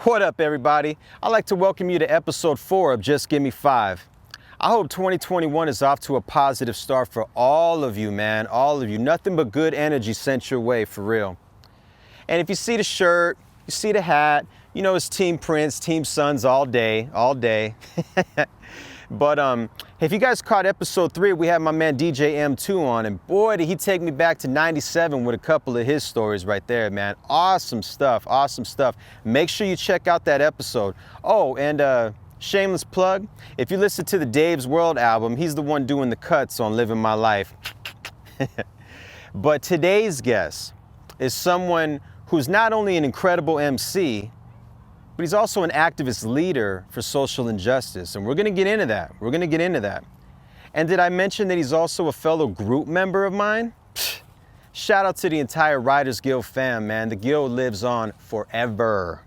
What up, everybody? I'd like to welcome you to episode 4 of Just Give Me 5. I hope 2021 is off to a positive start for all of you, man. All of you. Nothing but good energy sent your way, for real. And if you see the shirt, you see the hat, you know it's Team Prince, Team Sons all day, all day. But if you guys caught episode 3, we had my man DJ M2 on, and boy, did he take me back to 97 with a couple of his stories right there, man. Awesome stuff, awesome stuff. Make sure you check out that episode. Oh, and shameless plug, if you listen to the Dave's World album, he's the one doing the cuts on Living My Life. But today's guest is someone who's not only an incredible MC, but he's also an activist leader for social injustice. And we're gonna get into that. We're gonna get into that. And did I mention that he's also a fellow group member of mine? Shout out to the entire Writers Guild fam, man. The guild lives on forever.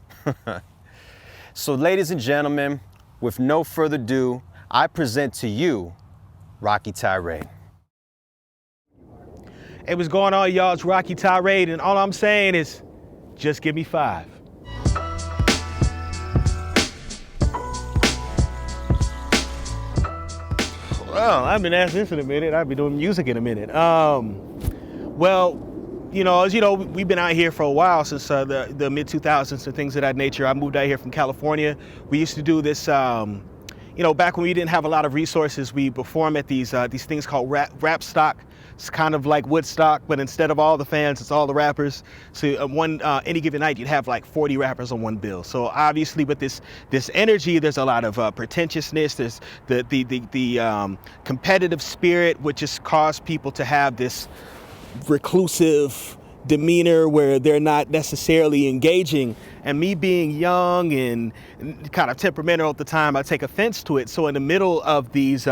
So ladies and gentlemen, with no further ado, I present to you, Roqy Tyraid. Hey, what's going on, y'all? It's Roqy Tyraid, and all I'm saying is, just give me 5. Well, I've been asked this in a minute. I'll be doing music in a minute. Well, as you know, we've been out here for a while, since the mid-2000s and things of that nature. I moved out here from California. We used to do this, back when we didn't have a lot of resources, we perform at these things called rap stock. It's kind of like Woodstock, but instead of all the fans, it's all the rappers. So any given night, you'd have like 40 rappers on one bill. So obviously, with this energy, there's a lot of pretentiousness. There's the competitive spirit, which just caused people to have this reclusive demeanor where they're not necessarily engaging. And me being young and kind of temperamental at the time, I take offense to it. So in the middle of these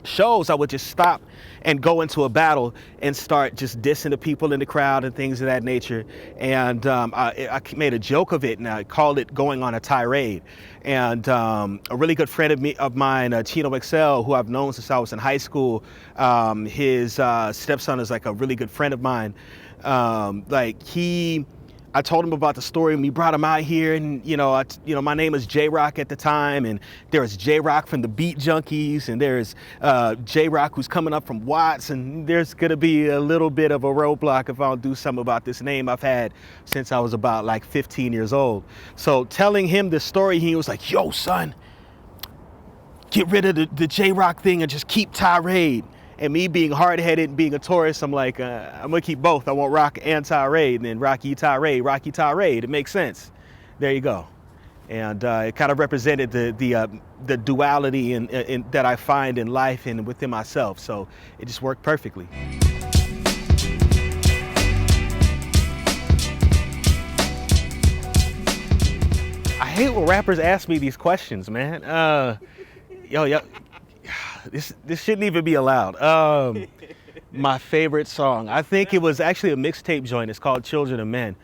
shows, I would just stop and go into a battle and start just dissing the people in the crowd and things of that nature. And I made a joke of it, and I called it going on a tirade. And a really good friend of mine, Chino Excel, who I've known since I was in high school, his stepson is like a really good friend of mine. I told him about the story, and we brought him out here, and my name is J-Rock at the time, and there's J-Rock from the Beat Junkies, and there's J-Rock who's coming up from Watts, and there's gonna be a little bit of a roadblock if I don't do something about this name I've had since I was about like 15 years old. So telling him this story, he was like, "Yo, son, get rid of the J-Rock thing and just keep Tyraid." And me being hard-headed and being a tourist, I'm like, I'm gonna keep both. I want Rock and Tyraid, and then Roqy Tyraid. It makes sense. There you go. And it kind of represented the duality in that I find in life and within myself. So it just worked perfectly. I hate when rappers ask me these questions, man. This shouldn't even be allowed. My favorite song, I think it was actually a mixtape joint. It's called Children of Men.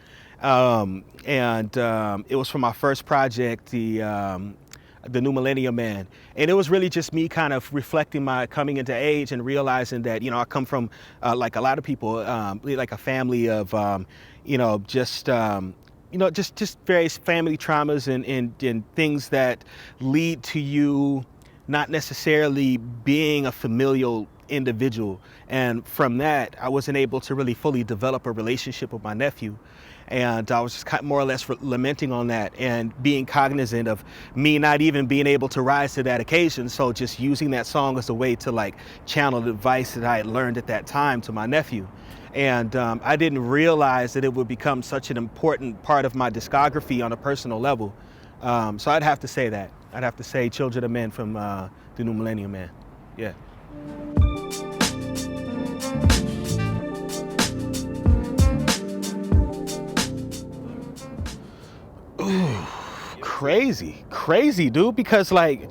It was from my first project, the New Millennium Man. And it was really just me kind of reflecting my coming into age and realizing that, I come from, like a lot of people, like a family of, just various family traumas and things that lead to you not necessarily being a familial individual. And from that, I wasn't able to really fully develop a relationship with my nephew. And I was just kind of more or less lamenting on that and being cognizant of me not even being able to rise to that occasion. So just using that song as a way to like channel the advice that I had learned at that time to my nephew. And I didn't realize that it would become such an important part of my discography on a personal level. So I'd have to say that. I'd have to say Children of Men from the New Millennium Man. Yeah. Ooh, crazy, dude, because like,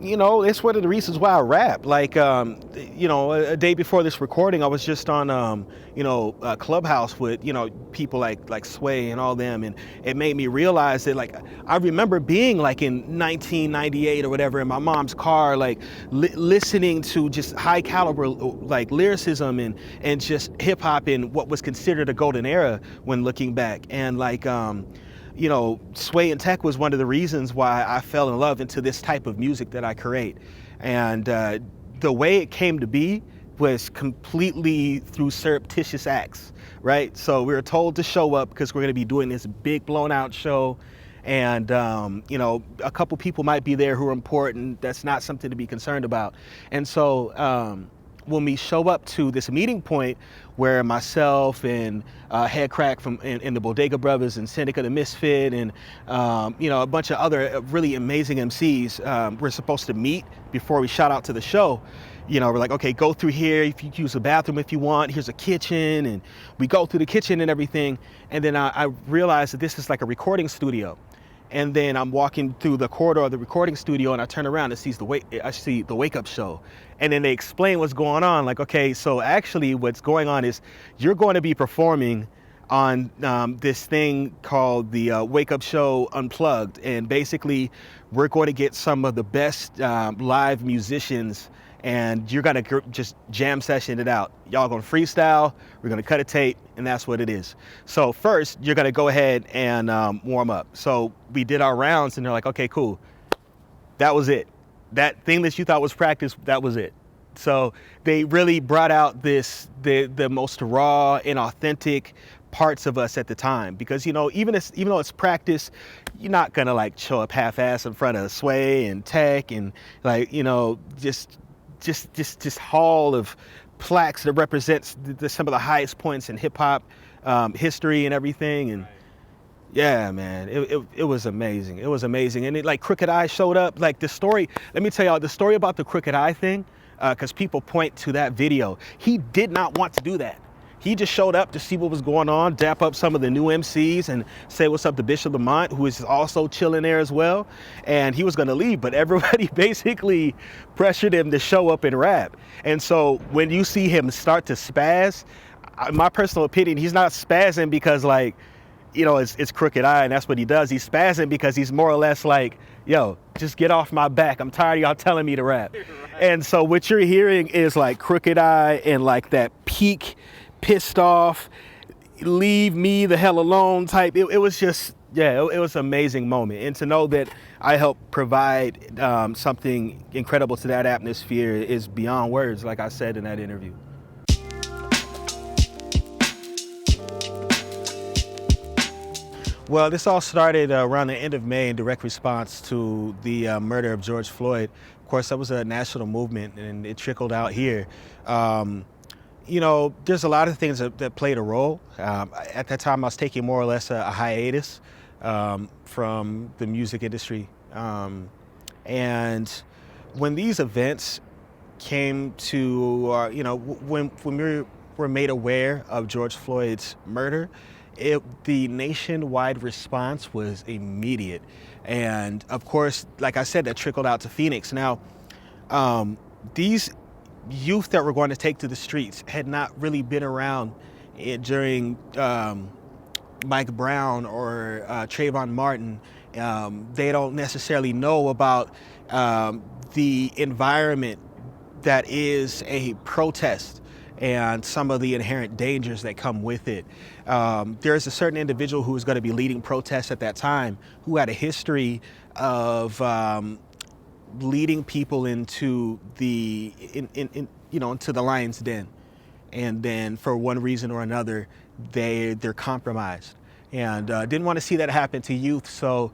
it's one of the reasons why I rap. Like, a day before this recording, I was just on, a Clubhouse with, people like Sway and all them. And it made me realize that, like, I remember being like in 1998 or whatever in my mom's car, like listening to just high caliber, like lyricism and just hip hop in what was considered a golden era when looking back. And like, Sway and tech was one of the reasons why I fell in love into this type of music that I create. And the way it came to be was completely through surreptitious acts, right? So we were told to show up because we're going to be doing this big blown out show. And, a couple people might be there who are important. That's not something to be concerned about. And so when we show up to this meeting point where myself and Head Crack and the Bodega Brothers and Seneca the Misfit and, a bunch of other really amazing MCs we're supposed to meet before we shout out to the show. We're like, okay, go through here. If you can use the bathroom if you want, here's a kitchen. And we go through the kitchen and everything. And then I realized that this is like a recording studio. And then I'm walking through the corridor of the recording studio and I turn around and I see the Wake Up Show. And then they explain what's going on. Like, okay, so actually what's going on is you're going to be performing on this thing called the Wake Up Show Unplugged. And basically we're going to get some of the best live musicians and you're gonna just jam session it out. Y'all gonna freestyle, we're gonna cut a tape, and that's what it is. So first, you're gonna go ahead and warm up. So we did our rounds, and they're like, okay, cool. That was it. That thing that you thought was practice, that was it. So they really brought out the most raw and authentic parts of us at the time, because even though it's practice, you're not gonna like show up half-ass in front of Sway and Tech and just hall of plaques that represents some of the highest points in hip hop history and everything. And yeah, man, it was amazing. It was amazing. And like Crooked Eye showed up. Like the story, let me tell y'all the story about the Crooked Eye thing, because people point to that video. He did not want to do that. He just showed up to see what was going on, dap up some of the new MCs and say what's up to Bishop Lamont, who is also chilling there as well. And he was gonna leave, but everybody basically pressured him to show up and rap. And so when you see him start to spaz, my personal opinion, he's not spazzing because it's Crooked Eye and that's what he does. He's spazzing because he's more or less like, yo, just get off my back. I'm tired of y'all telling me to rap. Right. And so what you're hearing is like Crooked Eye and like that peak, pissed off, leave me the hell alone type. It was just, it was an amazing moment. And to know that I helped provide something incredible to that atmosphere is beyond words, like I said in that interview. Well, this all started around the end of May in direct response to the murder of George Floyd. Of course, that was a national movement and it trickled out here. There's a lot of things that played a role. At that time, I was taking more or less a hiatus from the music industry. And when these events came to, when we were made aware of George Floyd's murder, the nationwide response was immediate. And of course, like I said, that trickled out to Phoenix. Now, these youth that were going to take to the streets had not really been around during Mike Brown or Trayvon Martin. They don't necessarily know about the environment that is a protest and some of the inherent dangers that come with it. There's a certain individual who was going to be leading protests at that time who had a history of leading people into into the lion's den, and then for one reason or another they're compromised, and didn't want to see that happen to youth. So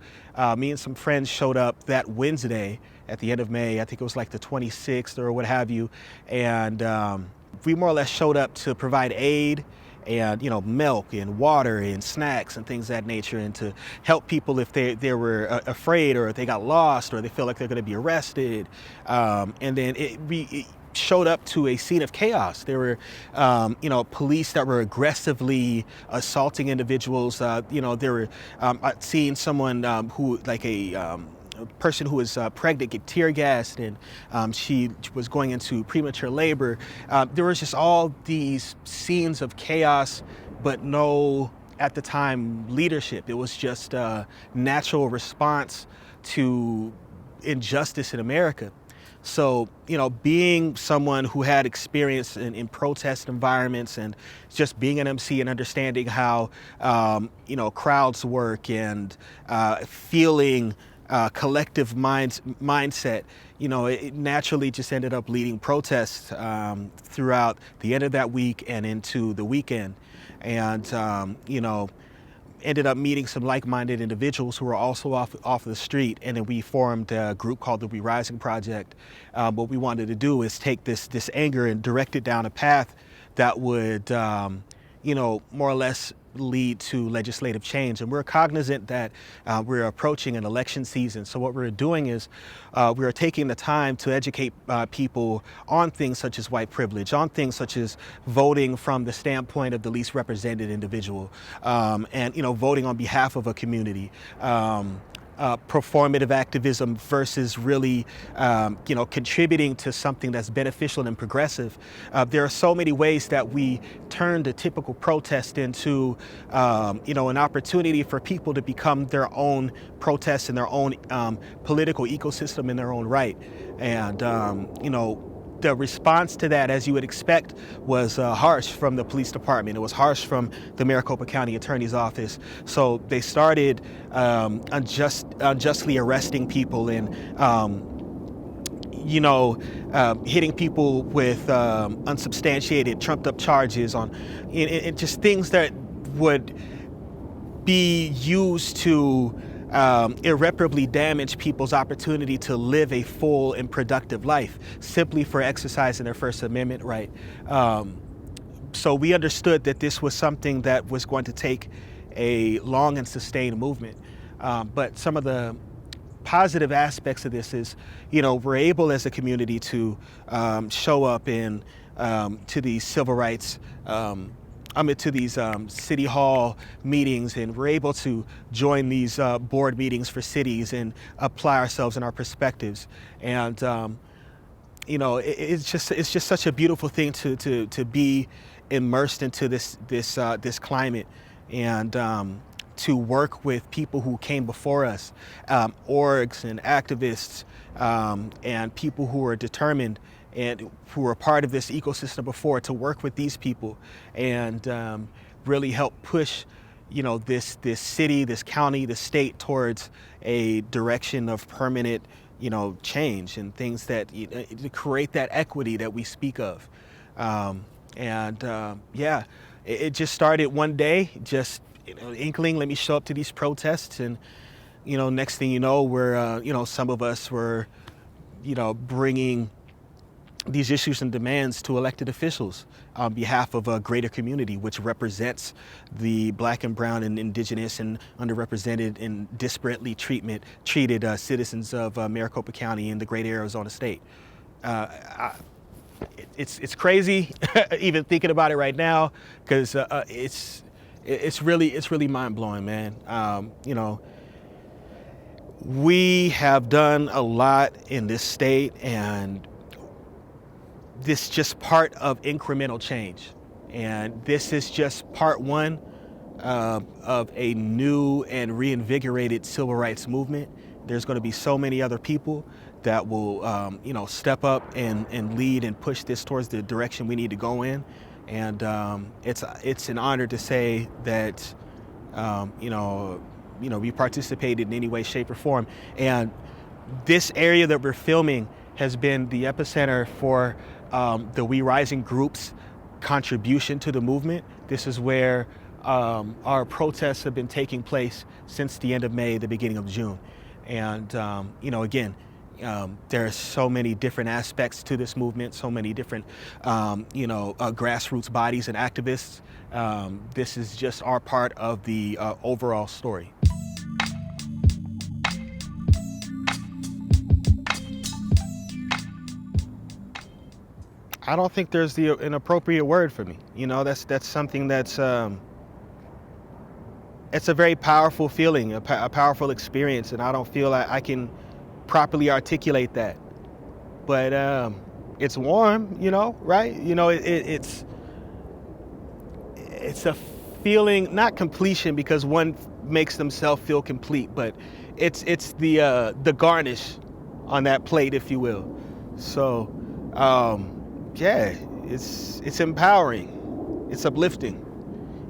me and some friends showed up that Wednesday at the end of May. I think it was like the 26th or what have you, and we more or less showed up to provide aid and milk and water and snacks and things of that nature, and to help people if they were afraid or if they got lost or they feel like they're going to be arrested. And then we showed up to a scene of chaos. There were police that were aggressively assaulting individuals. There were I'd seen someone who like a person who was pregnant get tear gassed, and she was going into premature labor. There was just all these scenes of chaos, but no, at the time, leadership. It was just a natural response to injustice in America. So, being someone who had experience in protest environments and just being an MC and understanding how, crowds work and feeling collective mindset, it naturally just ended up leading protests throughout the end of that week and into the weekend. And, ended up meeting some like-minded individuals who were also off the street, and then we formed a group called the We Rising Project. What we wanted to do is take this anger and direct it down a path that would, more or less lead to legislative change. And we're cognizant that we're approaching an election season. So what we're doing is we're taking the time to educate people on things such as white privilege, on things such as voting from the standpoint of the least represented individual, and voting on behalf of a community. Performative activism versus really, contributing to something that's beneficial and progressive. There are so many ways that we turned a typical protest into, an opportunity for people to become their own protests and their own political ecosystem in their own right. And, the response to that, as you would expect, was harsh from the police department. It was harsh from the Maricopa County Attorney's Office. So they started unjustly arresting people and, hitting people with unsubstantiated, trumped-up charges on, and just things that would be used to irreparably damage people's opportunity to live a full and productive life simply for exercising their First Amendment right. So we understood that this was something that was going to take a long and sustained movement. But some of the positive aspects of this is, we're able as a community to show up in to these civil rights to these city hall meetings, and we're able to join these board meetings for cities and apply ourselves and our perspectives. And it's just such a beautiful thing to be immersed into this climate, and to work with people who came before us, orgs and activists, and people who are determined and who were part of this ecosystem before, to work with these people and really help push, this city, this county, this state towards a direction of permanent, change and things that to create that equity that we speak of. It just started one day, just inkling, let me show up to these protests, and next thing you know, we're some of us were bringing these issues and demands to elected officials on behalf of a greater community, which represents the Black and brown and indigenous and underrepresented and disparately treated citizens of Maricopa County and the greater Arizona state. It's crazy even thinking about it right now, because it's really mind-blowing, man. We have done a lot in this state, and this is just part of incremental change. And this is just part one of a new and reinvigorated civil rights movement. There's going to be so many other people that will, step up and lead and push this towards the direction we need to go in. And it's an honor to say that, we participated in any way, shape, or form. And this area that we're filming has been the epicenter for the We Rising group's contribution to the movement. This is where our protests have been taking place since the end of May, the beginning of June. And, again, there are so many different aspects to this movement, so many different, grassroots bodies and activists. This is just our part of the overall story. I don't think there's an appropriate word for me. That's something that's it's a very powerful feeling, a powerful experience, and I don't feel like I can properly articulate that. But it's warm, right? It's a feeling, not completion, because one makes themselves feel complete, but it's the garnish on that plate, if you will. So, yeah, it's empowering, it's uplifting,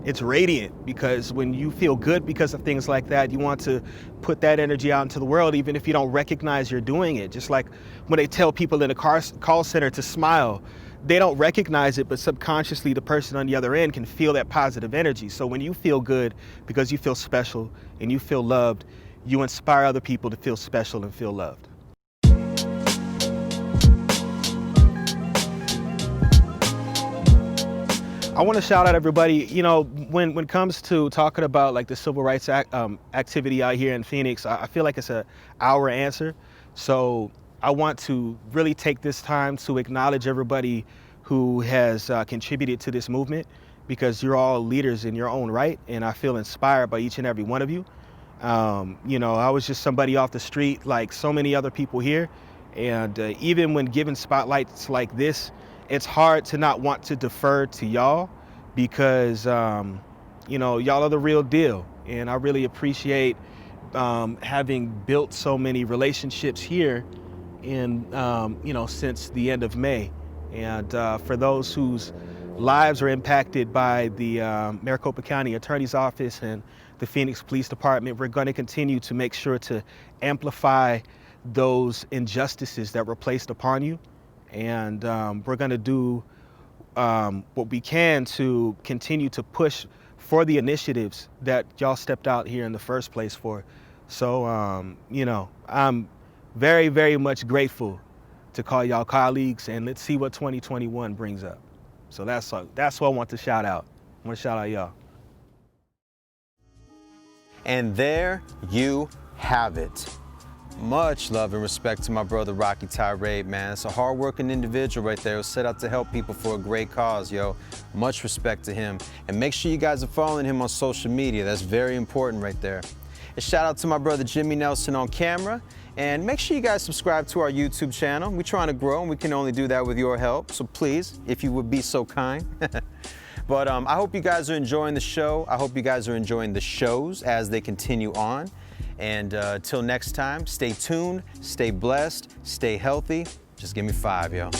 it's radiant, because when you feel good because of things like that, you want to put that energy out into the world, even if you don't recognize you're doing it. Just like when they tell people in a call center to smile, they don't recognize it, but subconsciously the person on the other end can feel that positive energy. So when you feel good because you feel special and you feel loved, you inspire other people to feel special and feel loved. I want to shout out everybody. You know, when it comes to talking about like the civil rights activity out here in Phoenix, I feel like it's our answer. So I want to really take this time to acknowledge everybody who has contributed to this movement, because you're all leaders in your own right, and I feel inspired by each and every one of you. You know, I was just somebody off the street like so many other people here, and even when given spotlights like this, it's hard to not want to defer to y'all, because you know, y'all are the real deal, and I really appreciate having built so many relationships here in you know, since the end of May. And for those whose lives are impacted by the Maricopa County Attorney's Office and the Phoenix Police Department, we're going to continue to make sure to amplify those injustices that were placed upon you. And we're going to do what we can to continue to push for the initiatives that y'all stepped out here in the first place for. So, you know, I'm very, very much grateful to call y'all colleagues, and let's see what 2021 brings up. So that's what I want to shout out. I want to shout out y'all. And there you have it. Much love and respect to my brother Roqy Tyraid, man. It's a hard-working individual right there who set out to help people for a great cause, yo. Much respect to him. And make sure you guys are following him on social media. That's very important right there. And shout out to my brother Jimmy Nelson on camera. And make sure you guys subscribe to our YouTube channel. We're trying to grow, and we can only do that with your help. So please, if you would be so kind. But I hope you guys are enjoying the show. I hope you guys are enjoying the shows as they continue on. And till next time, stay tuned, stay blessed, stay healthy. Just give me 5, yo.